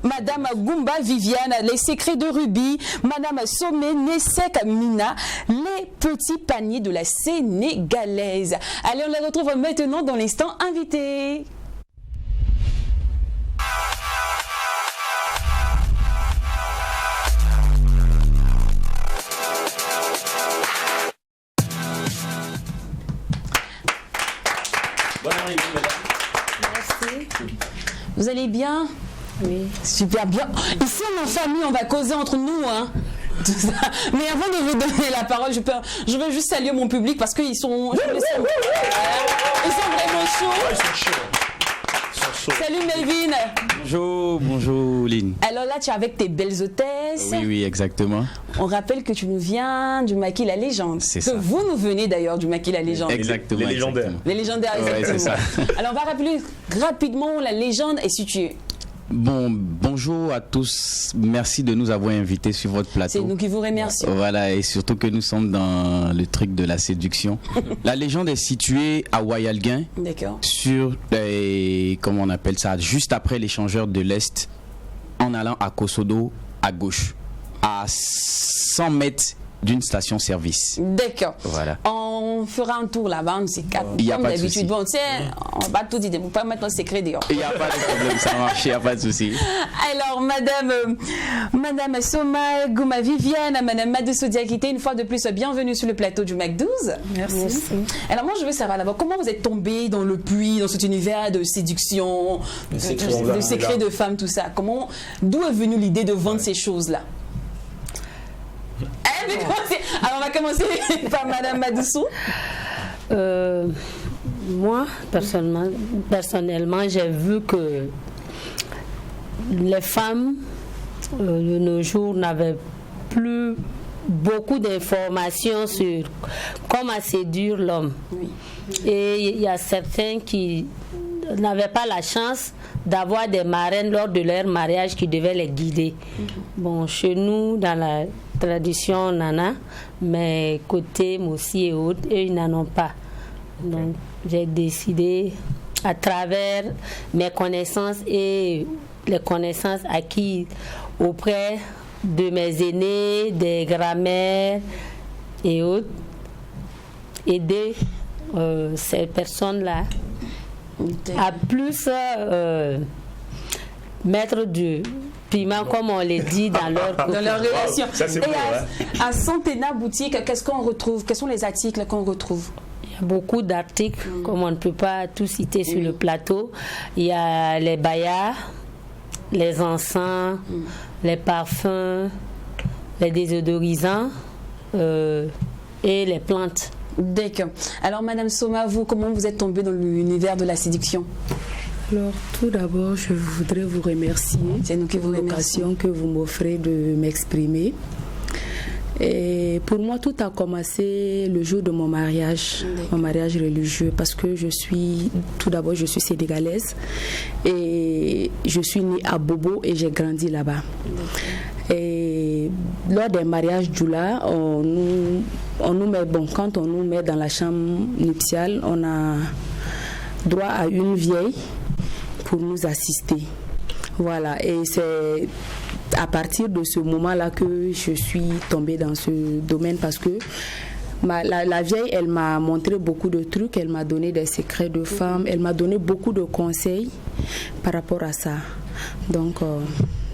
Madame Goumba Viviane, les secrets de Ruby, Madame Somé Nessek Mina, les petits paniers de la sénégalaise. Allez, on les retrouve maintenant dans l'instant invité. Bonne arrivée, madame. Merci. Vous allez bien? Oui. Super bien. Ici, en famille, on va causer entre nous, hein. Tout ça. Mais avant de vous donner la parole, je vais juste saluer mon public parce qu'ils sont, ils sont vraiment chauds. Ouais, ils sont chauds. Salut Melvin. Bonjour Lynn. Alors là, tu es avec tes belles hôtesses. Oui, exactement. On rappelle que tu nous viens du Maquis La Légende. C'est que ça. Vous nous venez d'ailleurs du Maquis La Légende. Exactement. Les légendaires. Les légendaires, exactement. Ouais, c'est ça. Alors on va rappeler rapidement où la légende est située. Bonjour à tous. Merci de nous avoir invités sur votre plateau. C'est nous qui vous remercions. Voilà, et surtout que nous sommes dans le truc de la séduction. La légende est située à Wayalguin. D'accord. Sur, comment on appelle ça, juste après l'échangeur de l'Est, en allant à Kosodo, à gauche, à 100 mètres d'une station-service. D'accord. Voilà. On fera un tour là-bas, c'est quatre. Il y a comme pas de d'habitude. souci. Bon, tu sais, on va tout dire, on ne peut pas mettre un secret dehors. Il n'y a pas de problème, ça marche, il n'y a pas de souci. Alors, Madame Soma Gouma Viviane, Madame Madoussou Diakité, une fois de plus, bienvenue sur le plateau du MAC 12. Merci. Alors, moi, je veux savoir d'abord, comment vous êtes tombée dans le puits, dans cet univers de séduction, de secrets de femmes, tout ça. D'où est venue l'idée de vendre ces choses-là? Alors, on va commencer par Madame Madoussou. Moi, personnellement, j'ai vu que les femmes de nos jours n'avaient plus beaucoup d'informations sur comment séduire l'homme. Oui. Et il y a certains qui n'avaient pas la chance d'avoir des marraines lors de leur mariage qui devaient les guider. Bon, chez nous, dans la tradition, on en a, mais côté Moussi et autres, eux, ils n'en ont pas. Donc, j'ai décidé, à travers mes connaissances et les connaissances acquises auprès de mes aînés, des grands-mères et autres, aider ces personnes-là à plus mettre du piment, comme on le dit, dans leur relation. Ça, c'est beau, à Santena Boutique, qu'est-ce qu'on retrouve? Quels sont les articles qu'on retrouve? Il y a beaucoup d'articles, comme on ne peut pas tout citer sur le plateau. Il y a les bayas, les encens, les parfums, les désodorisants et les plantes. D'accord. Alors, Madame Soma, vous, comment vous êtes tombée dans l'univers de la séduction? Alors, tout d'abord, je voudrais vous remercier. C'est nous qui vous remercions que vous m'offrez de m'exprimer. Et pour moi, tout a commencé le jour de mon mariage religieux, parce que tout d'abord, je suis sénégalaise et je suis née à Bobo et j'ai grandi là-bas. Et lors des mariages djoula, quand on nous met dans la chambre nuptiale, on a droit à une vieille pour nous assister. Voilà, et c'est à partir de ce moment-là que je suis tombée dans ce domaine, parce que la vieille, elle m'a montré beaucoup de trucs, elle m'a donné des secrets de femme, elle m'a donné beaucoup de conseils par rapport à ça. Donc,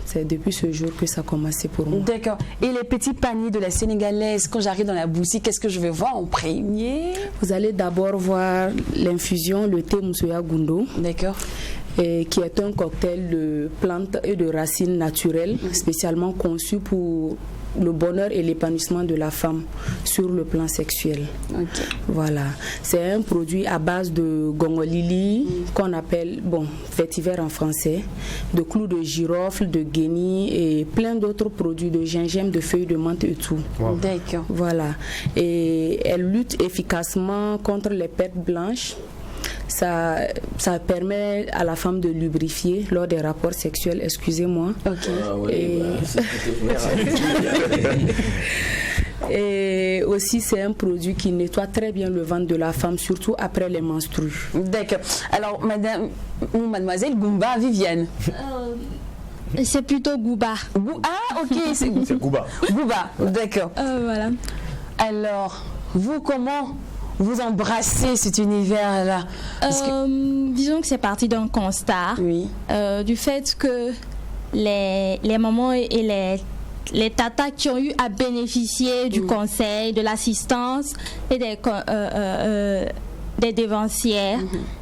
c'est depuis ce jour que ça a commencé pour moi. D'accord. Et les petits paniers de la sénégalaise, quand j'arrive dans la boutique, qu'est-ce que je vais voir en premier? Vous allez d'abord voir l'infusion, le thé Moussouya Gundo. D'accord. Qui est un cocktail de plantes et de racines naturelles, spécialement conçu pour le bonheur et l'épanouissement de la femme sur le plan sexuel. Okay. Voilà. C'est un produit à base de gongolili, qu'on appelle, vétiver en français, de clous de girofle, de guenille et plein d'autres produits, de gingembre, de feuilles de menthe et tout. Wow. D'accord. Voilà. Et elle lutte efficacement contre les pertes blanches. Ça permet à la femme de lubrifier lors des rapports sexuels, excusez-moi. Okay. Et aussi, c'est un produit qui nettoie très bien le ventre de la femme, surtout après les menstrues. D'accord. Alors, mademoiselle Goumba Viviane. C'est plutôt Gouba. Ah, ok. C'est Gouba. Gouba, d'accord. Voilà. Alors, vous, comment vous embrassez cet univers-là? Disons que c'est parti d'un constat, du fait que les mamans et les tatas qui ont eu à bénéficier du conseil, de l'assistance et des dévancières,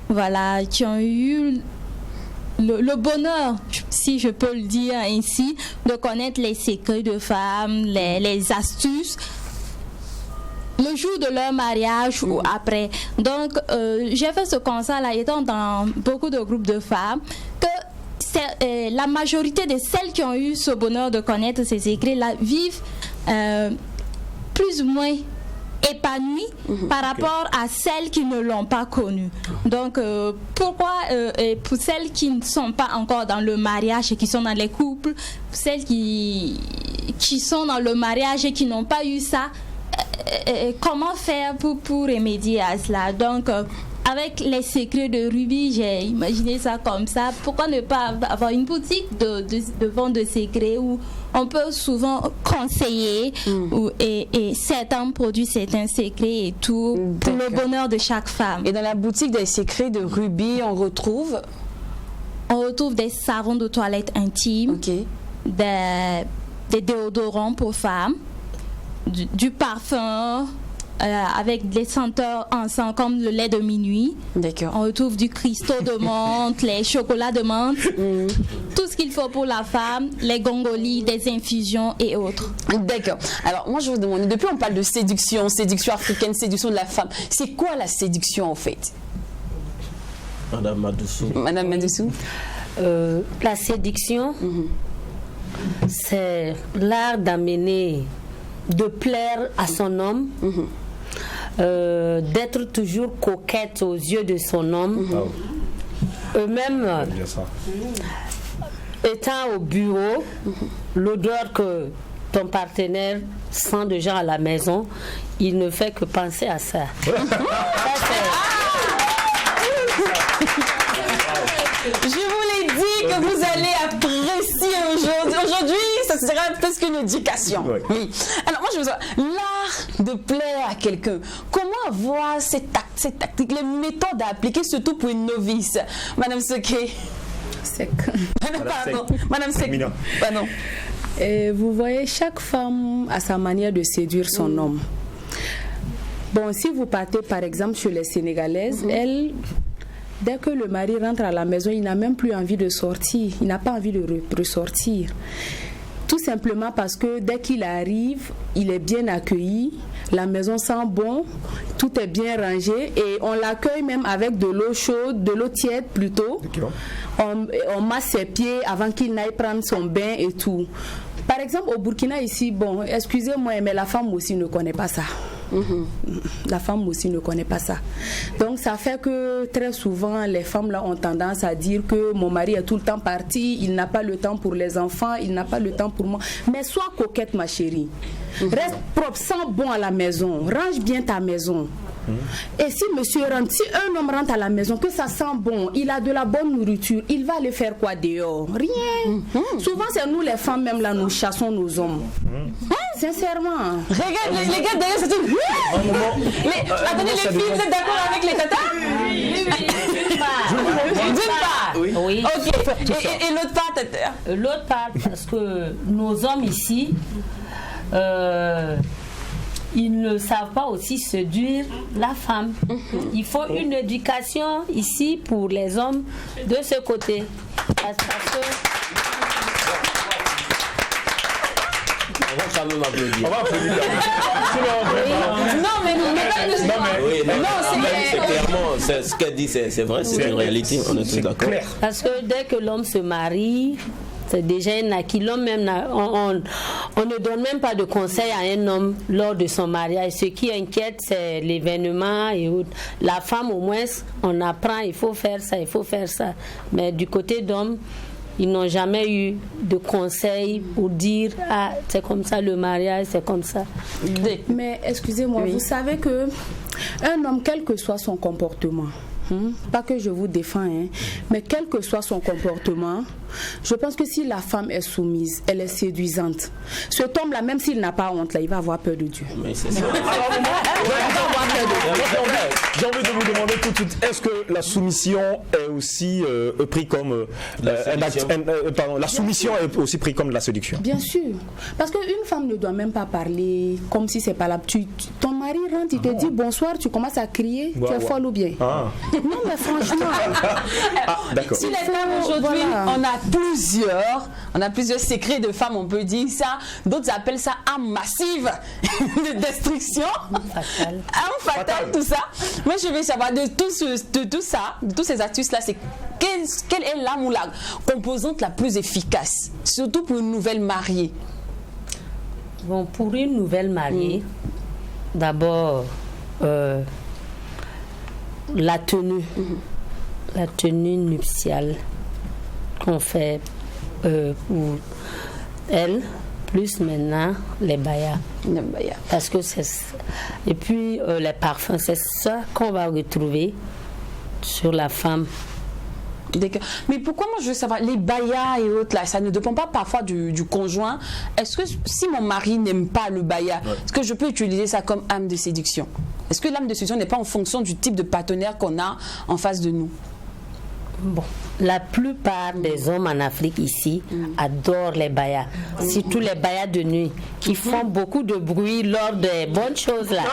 voilà, qui ont eu le bonheur, si je peux le dire ainsi, de connaître les secrets de femmes, les astuces, le jour de leur mariage ou après. Donc, j'ai fait ce constat-là, étant dans beaucoup de groupes de femmes, que la majorité de celles qui ont eu ce bonheur de connaître ces secrets-là vivent plus ou moins épanouies par rapport à celles qui ne l'ont pas connu. Donc, pourquoi pour celles qui ne sont pas encore dans le mariage et qui sont dans les couples, celles qui sont dans le mariage et qui n'ont pas eu ça, comment faire pour remédier à cela? Donc, avec les secrets de Ruby, j'ai imaginé ça comme ça. Pourquoi ne pas avoir une boutique de vente de secrets où on peut souvent conseiller et certains produits, certains secrets et tout, pour le bonheur de chaque femme. Et dans la boutique des secrets de Ruby, on retrouve des savons de toilette intimes, des déodorants pour femmes, du parfum avec des senteurs ensemble comme le lait de minuit. D'accord. On retrouve du cristaux de menthe, les chocolats de menthe, tout ce qu'il faut pour la femme, les gongolis, des infusions et autres. D'accord. Alors moi je vous demande, depuis on parle de séduction africaine, séduction de la femme, c'est quoi la séduction en fait? Madame Madoussou. Madame Madoussou. La séduction, c'est l'art d'amener, de plaire à son homme, d'être toujours coquette aux yeux de son homme. Eux-mêmes, étant au bureau, l'odeur que ton partenaire sent déjà à la maison, il ne fait que penser à ça. Je vous l'ai dit que vous allez apprécier aujourd'hui. Aujourd'hui, ça sera presque une éducation. Oui. Alors moi, je veux savoir, l'art de plaire à quelqu'un. Comment avoir ces tactiques, les méthodes à appliquer, surtout pour une novice? Madame Seké. Madame Seké. Pardon. Et vous voyez, chaque femme a sa manière de séduire son homme. Bon, si vous partez par exemple sur les Sénégalaises, elles, dès que le mari rentre à la maison, il n'a même plus envie de sortir. Il n'a pas envie de ressortir. Tout simplement parce que dès qu'il arrive, il est bien accueilli, la maison sent bon, tout est bien rangé et on l'accueille même avec de l'eau chaude, de l'eau tiède plutôt. On masse ses pieds avant qu'il n'aille prendre son bain et tout. Par exemple, au Burkina ici, bon, excusez-moi, mais la femme aussi ne connaît pas ça. La femme aussi ne connaît pas ça. Donc ça fait que très souvent les femmes là ont tendance à dire que mon mari est tout le temps parti, il n'a pas le temps pour les enfants, il n'a pas le temps pour moi. Mais sois coquette ma chérie. Reste propre, sens bon à la maison, range bien ta maison. Et si monsieur rentre, si un homme rentre à la maison, que ça sent bon, il a de la bonne nourriture, il va aller faire quoi dehors? Rien. Souvent c'est nous les femmes même là, nous chassons nos hommes. Sincèrement. Regarde les gars derrière, c'est une... Attendez les filles, vous êtes d'accord avec les tatas? D'une part. Oui. Ok. Et l'autre part, tata? L'autre part, parce que nos hommes ici, ils ne savent pas aussi séduire la femme. Il faut une éducation ici pour les hommes de ce côté. Parce que... On va quand même applaudir. On va applaudir. C'est clairement, ce qu'elle dit, c'est vrai, c'est une réalité, on est tous d'accord. Parce que dès que l'homme se marie, c'est déjà un acquis. L'homme même, on ne donne même pas de conseils à un homme lors de son mariage. Ce qui inquiète, c'est l'événement et autres. La femme, au moins, on apprend, il faut faire ça, il faut faire ça. Mais du côté d'homme, ils n'ont jamais eu de conseils pour dire ah c'est comme ça le mariage, c'est comme ça. Mais excusez-moi, vous savez que un homme, quel que soit son comportement, pas que je vous défends, mais quel que soit son comportement, je pense que si la femme est soumise, elle est séduisante, cet homme-là, même s'il n'a pas honte, là, il va avoir peur de Dieu. Mais c'est ça. J'ai envie de vous demander tout de suite, est-ce que la soumission est aussi pris comme la soumission est aussi pris comme de la séduction? Bien sûr, parce qu'une femme ne doit même pas parler comme si c'est pas là. Ton mari rentre, il te dit bonsoir, tu commences à crier, tu es folle ou bien? Non mais franchement. D'accord. Si les femmes aujourd'hui, on a plusieurs secrets de femmes, on peut dire ça. D'autres appellent ça arme massive de destruction, arme fatale, tout ça. Moi je veux savoir de tout ça, de toutes ces astuces là, c'est quelle est l'arme ou la composante la plus efficace, surtout pour une nouvelle mariée? Bon, pour une nouvelle mariée, d'abord la tenue nuptiale qu'on fait pour elle, plus maintenant les bayas. Parce que c'est ça. Et puis les parfums, c'est ça qu'on va retrouver sur la femme. Mais pourquoi moi je veux savoir, les bayas et autres là, ça ne dépend pas parfois du conjoint. Est-ce que si mon mari n'aime pas le baya, est-ce que je peux utiliser ça comme arme de séduction? Est-ce que l'arme de séduction n'est pas en fonction du type de partenaire qu'on a en face de nous? Bon, la plupart des hommes en Afrique ici adorent les bayas. Surtout les bayas de nuit qui font beaucoup de bruit lors des bonnes choses là.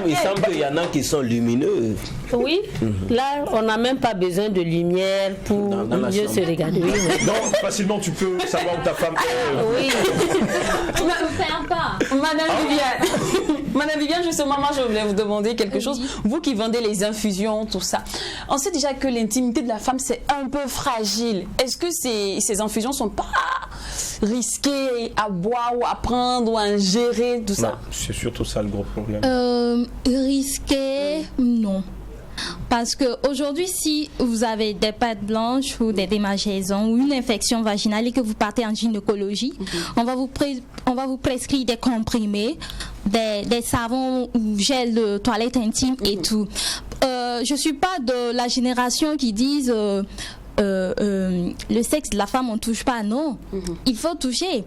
Il semble qu'il y en a qui sont lumineux. Oui, là on n'a même pas besoin de lumière pour mieux se regarder. Oui, oui. Donc facilement tu peux savoir où ta femme est. Oui. Tu ne faire pas. Madame Viviane, justement, moi je voulais vous demander quelque chose. Vous qui vendez les infusions, tout ça. On sait déjà que l'intimité de la femme c'est un peu fragile. Est-ce que ces infusions sont pas risquées à boire ou à prendre ou à ingérer, tout ça? C'est surtout ça le gros problème. Risqué, non. Parce que aujourd'hui, si vous avez des pattes blanches ou des démangeaisons ou une infection vaginale et que vous partez en gynécologie, on va vous prescrire des comprimés, des savons ou gel de toilette intime et tout. Je suis pas de la génération qui disent le sexe de la femme on touche pas. Non, il faut toucher.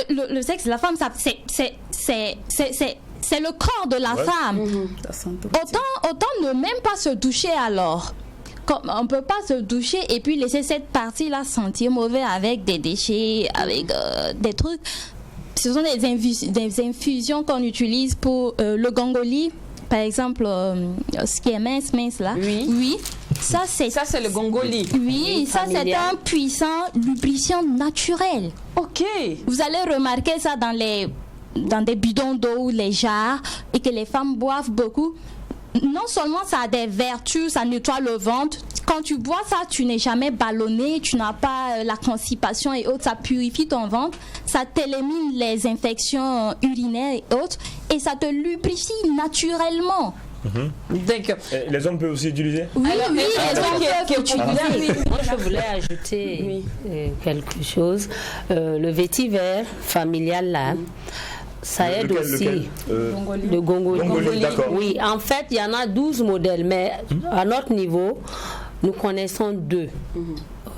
Le sexe de la femme, c'est le corps de la femme. Autant ne même pas se toucher alors. Comme on ne peut pas se toucher et puis laisser cette partie-là sentir mauvais avec des déchets, avec des trucs. Ce sont des infusions qu'on utilise pour le gongoli. Par exemple, ce qui est mince là. Oui. Ça c'est le gongoli. Oui, ça c'est un puissant lubrifiant naturel. Ok. Vous allez remarquer ça dans des bidons d'eau ou les jarres et que les femmes boivent beaucoup. Non seulement ça a des vertus, ça nettoie le ventre, quand tu bois ça, tu n'es jamais ballonné, tu n'as pas la constipation et autres, ça purifie ton ventre, ça t'élimine les infections urinaires et autres, et ça te lubrifie naturellement. D'accord. Les hommes peuvent aussi utiliser? Oui, Alors, oui, les hommes peuvent utiliser. Moi, je voulais ajouter quelque chose. Le vétiver familial, là, ça aide aussi. Le Gongoli. D'accord. Oui, en fait, il y en a 12 modèles, mais à notre niveau, nous connaissons 2.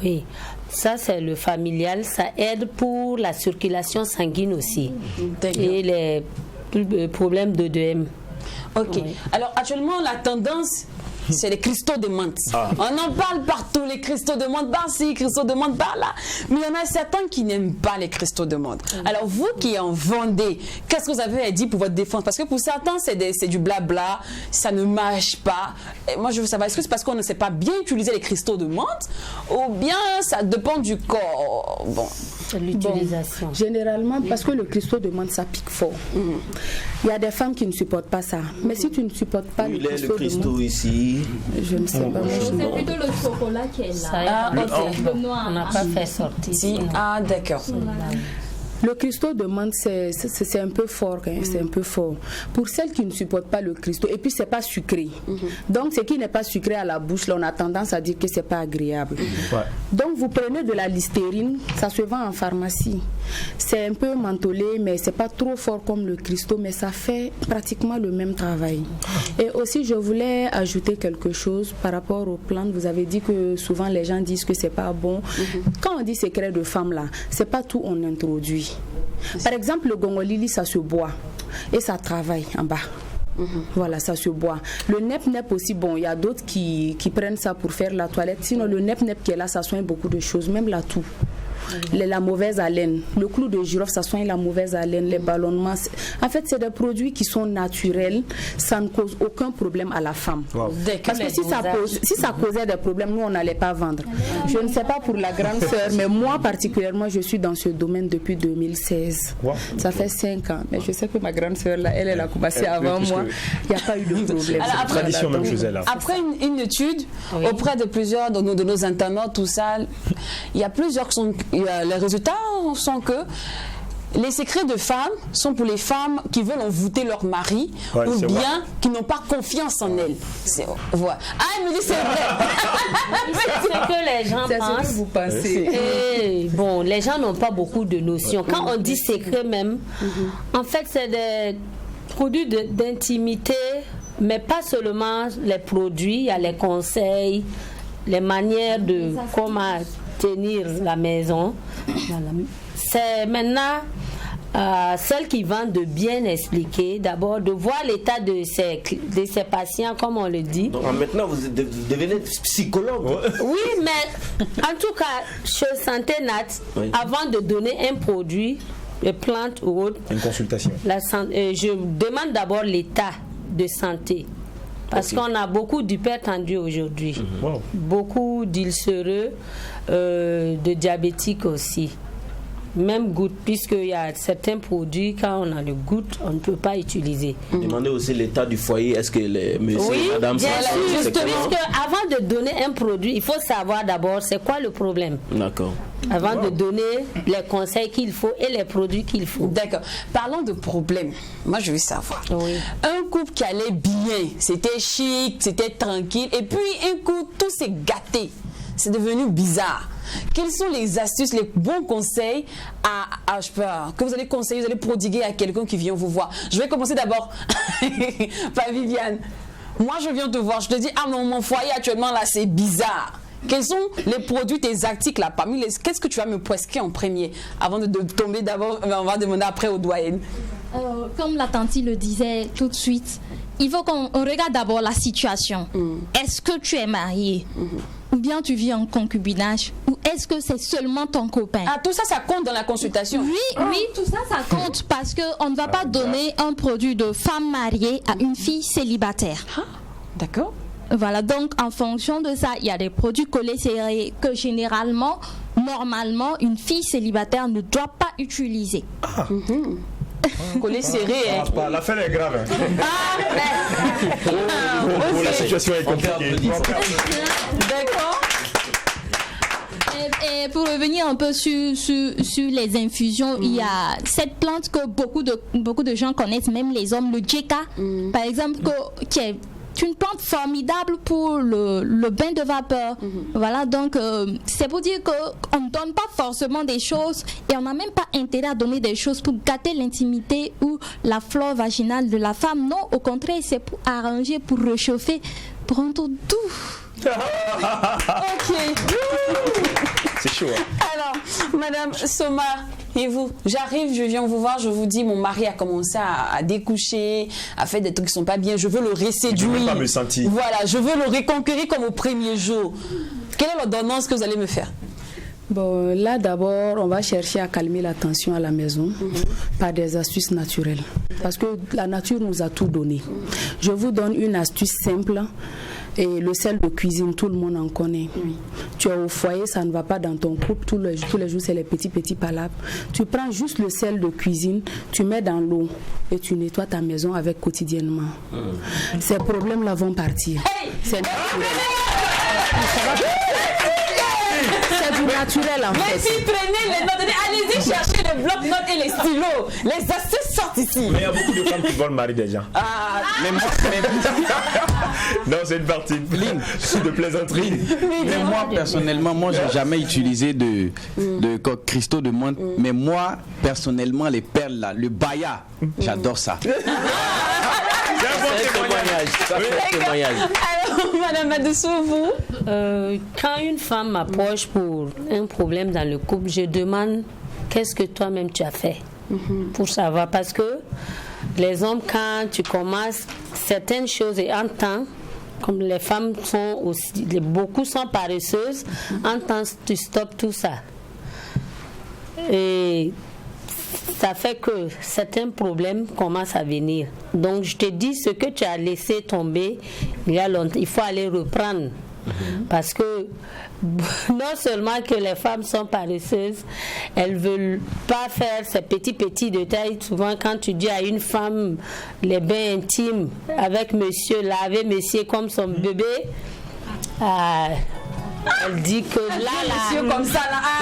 Oui, ça c'est le familial, ça aide pour la circulation sanguine aussi. Et les problèmes d'œdème. Ok. Oui. Alors actuellement la tendance c'est les cristaux de menthe. On en parle partout, les cristaux de menthe par-ci, cristaux de menthe par-là. Mais il y en a certains qui n'aiment pas les cristaux de menthe. Alors vous qui en vendez, qu'est-ce que vous avez à dire pour votre défense? Parce que pour certains c'est du blabla, ça ne marche pas. Et moi je veux savoir, est-ce que c'est parce qu'on ne sait pas bien utiliser les cristaux de menthe ou bien ça dépend du corps? Bon. L'utilisation. Bon, généralement, parce que le cristaux de menthe, ça pique fort. Il y a des femmes qui ne supportent pas ça. Mais si tu ne supportes pas le cristaux de menthe, ici. Je ne sais pas. C'est plutôt le chocolat qui est là. Le noir. On n'a pas fait sortir. Si. Ah, d'accord. Le cristaux de menthe, c'est un peu fort, hein, c'est un peu fort. Pour celles qui ne supportent pas le cristaux, et puis c'est pas sucré. Donc ce qui n'est pas sucré à la bouche, là, on a tendance à dire que c'est pas agréable. Donc vous prenez de la listérine, ça se vend en pharmacie. C'est un peu mentholé, mais c'est pas trop fort comme le cristaux, mais ça fait pratiquement le même travail. Et aussi, je voulais ajouter quelque chose par rapport aux plantes. Vous avez dit que souvent les gens disent que c'est pas bon. Quand on dit secret de femme là, c'est pas tout on introduit. Par exemple, le gongolili, ça se boit et ça travaille en bas. Voilà, ça se boit. Le nep-nep aussi, bon, il y a d'autres qui prennent ça pour faire la toilette. Sinon, le nep-nep qui est là, ça soigne beaucoup de choses, même la toux. La mauvaise haleine, le clou de girofle, ça soigne la mauvaise haleine, les ballonnements. En fait, c'est des produits qui sont naturels, ça ne cause aucun problème à la femme. Parce que si ça causait des problèmes, nous on n'allait pas vendre. Je ne sais pas pour la grande sœur, mais moi particulièrement, je suis dans ce domaine depuis 2016. Ça fait 5 ans, mais je sais que ma grande sœur là, elle a commencé avant moi. Il n'y a pas eu de problème. Alors, après une étude auprès de plusieurs de nos internautes, tout ça, il y a plusieurs qui sont. Les résultats sont que les secrets de femmes sont pour les femmes qui veulent envoûter leur mari ou bien qui n'ont pas confiance en elles. Voilà. Ah, elle me dit c'est vrai. C'est ce que les gens pensent. Ce que vous pensez. Et, bon, les gens n'ont pas beaucoup de notions. Quand on dit secret même, en fait, c'est des produits d'intimité, mais pas seulement les produits, il y a les conseils, les manières de comment tenir la maison. C'est maintenant celles qui vendent de bien expliquer, d'abord de voir l'état de ces patients, comme on le dit. Donc, maintenant, vous devenez psychologue. Oui, mais en tout cas, chez Santé Nat, avant de donner un produit, une plante ou autre, une consultation. Je demande d'abord l'état de santé. Parce qu'on a beaucoup d'hypertendus aujourd'hui, beaucoup d'ulcéreux, de diabétiques aussi. Même goutte, puisqu'il y a certains produits, quand on a le goutte, on ne peut pas utiliser. Demandez aussi l'état du foyer. Est-ce que les messieurs et madame... bien sûr, juste puisque avant de donner un produit, il faut savoir d'abord c'est quoi le problème. D'accord. Avant de donner les conseils qu'il faut et les produits qu'il faut. D'accord. Parlons de problème. Moi, je veux savoir. Un couple qui allait bien, c'était chic, c'était tranquille, et puis un coup, tout s'est gâté. C'est devenu bizarre. Quelles sont les astuces, les bons conseils que vous allez conseiller, vous allez prodiguer à quelqu'un qui vient vous voir? Je vais commencer d'abord par Viviane. Moi, je viens te voir, je te dis, mon foyer actuellement là, c'est bizarre. Quels sont les produits, tes articles là, parmi les... Qu'est-ce que tu vas me prescrire en premier avant de tomber d'abord? On va demander après aux doyennes. Comme la tante le disait tout de suite, il faut qu'on regarde d'abord la situation. Est-ce que tu es marié? Ou bien tu vis en concubinage? Ou est-ce que c'est seulement ton copain? Ah, tout ça, ça compte dans la consultation? Oui, tout ça, ça compte parce qu'on ne va pas donner un produit de femme mariée à une fille célibataire. D'accord. Voilà, donc en fonction de ça, il y a des produits collés serrés que généralement, normalement, une fille célibataire ne doit pas utiliser. Collé serré. L'affaire est grave. situation est compliquée. D'accord. Et pour revenir un peu sur les infusions, il y a cette plante que beaucoup de gens connaissent, même les hommes, le djeka, par exemple, qui est une plante formidable pour le bain de vapeur. Voilà, donc c'est pour dire qu'on ne donne pas forcément des choses et on n'a même pas intérêt à donner des choses pour gâter l'intimité ou la flore vaginale de la femme. Non, au contraire, c'est pour arranger, pour réchauffer, pour rendre doux. Ok. C'est chaud. Hein. Alors, Madame Soma, et vous? J'arrive, je viens vous voir, je vous dis, mon mari a commencé à découcher, a fait des trucs qui sont pas bien, je veux le reséduire. Je veux pas me sentir. Voilà, je veux le reconquérir comme au premier jour. Quelle est l'ordonnance que vous allez me faire? Bon, là d'abord, on va chercher à calmer la tension à la maison par des astuces naturelles. Parce que la nature nous a tout donné. Je vous donne une astuce simple. Et le sel de cuisine, tout le monde en connaît. Tu es au foyer, ça ne va pas dans ton couple. Tous les jours, c'est les petits palabres. Tu prends juste le sel de cuisine, tu mets dans l'eau et tu nettoies ta maison avec quotidiennement. Ces problèmes-là vont partir. C'est naturel. C'est du naturel en fait. Les filles, prenez les notes. Allez-y chercher les blocs-notes et les stylos. Les astuces sortent ici. Mais il y a beaucoup de femmes qui volent le mari des gens. Mais moi, non, c'est une partie de plaisanterie. mais moi, personnellement, j'ai jamais utilisé de cristaux de menthe. Mais moi, personnellement, les perles là, le baya, j'adore ça. C'est un témoignage. Alors, Madame Adoussou, vous? Quand une femme m'approche pour un problème dans le couple, je demande qu'est-ce que toi-même tu as fait pour savoir. Parce que les hommes, quand tu commences certaines choses et en temps, comme les femmes sont aussi, beaucoup sont paresseuses, en temps tu stoppes tout ça. Et ça fait que certains problèmes commencent à venir. Donc je te dis, ce que tu as laissé tomber il y a longtemps, il faut aller reprendre. Parce que non seulement que les femmes sont paresseuses, elles ne veulent pas faire ces petits détails. Souvent quand tu dis à une femme les bains intimes avec monsieur, laver monsieur comme son bébé, elle dit que là, comme ça,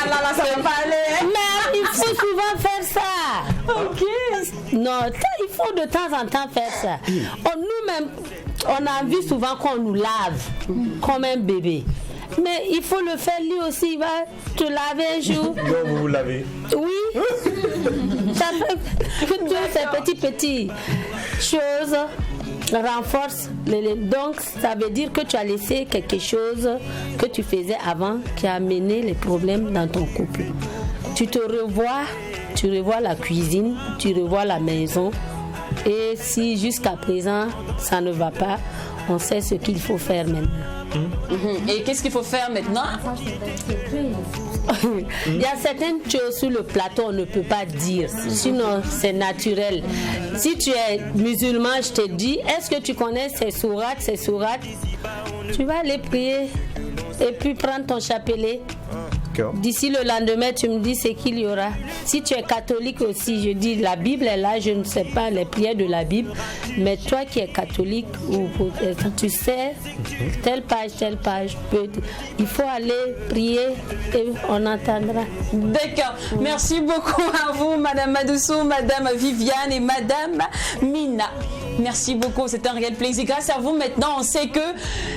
là, ça va pas aller. Mais il faut souvent faire ça. Ok. Non, il faut de temps en temps faire ça. Nous-mêmes, on a envie souvent qu'on nous lave comme un bébé. Mais il faut le faire lui aussi. Il va te laver un jour. Non, vous lavez. Oui. Ça fait que toutes ces petites choses renforce. Donc ça veut dire que tu as laissé quelque chose que tu faisais avant qui a amené les problèmes dans ton couple. Tu revois la cuisine, tu revois la maison, et si jusqu'à présent ça ne va pas, on sait ce qu'il faut faire maintenant. Et qu'est-ce qu'il faut faire maintenant? Il y a certaines choses sur le plateau on ne peut pas dire, sinon c'est naturel. Si tu es musulman, je te dis, est-ce que tu connais ces sourates? Tu vas aller prier et puis prendre ton chapelet. D'ici le lendemain, tu me dis ce qu'il y aura. Si tu es catholique aussi, je dis la Bible est là, je ne sais pas les prières de la Bible, mais toi qui es catholique, tu sais, telle page, il faut aller prier et on entendra. D'accord. Merci beaucoup à vous, Madame Adoussou, Madame Viviane et Madame Mina. Merci beaucoup, c'est un réel plaisir. Grâce à vous, maintenant, on sait que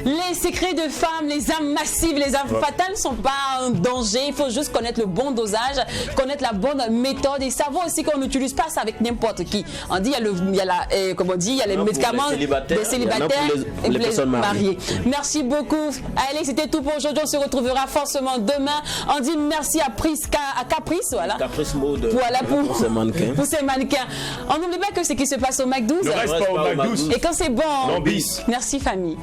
les secrets de femmes, les âmes massives, les âmes fatales ne sont pas un danger. Il faut juste connaître le bon dosage, connaître la bonne méthode et savoir aussi qu'on n'utilise pas ça avec n'importe qui. On dit, il y a les médicaments des célibataires et les personnes mariées. Merci beaucoup. Allez, c'était tout pour aujourd'hui. On se retrouvera forcément demain. On dit merci à Caprice, voilà. Caprice Mode. Voilà pour ces mannequins. Pour ces mannequins. On n'oublie pas que ce qui se passe au McDo. Ne reste pas au McDo. Et quand c'est bon, non bis. Merci famille.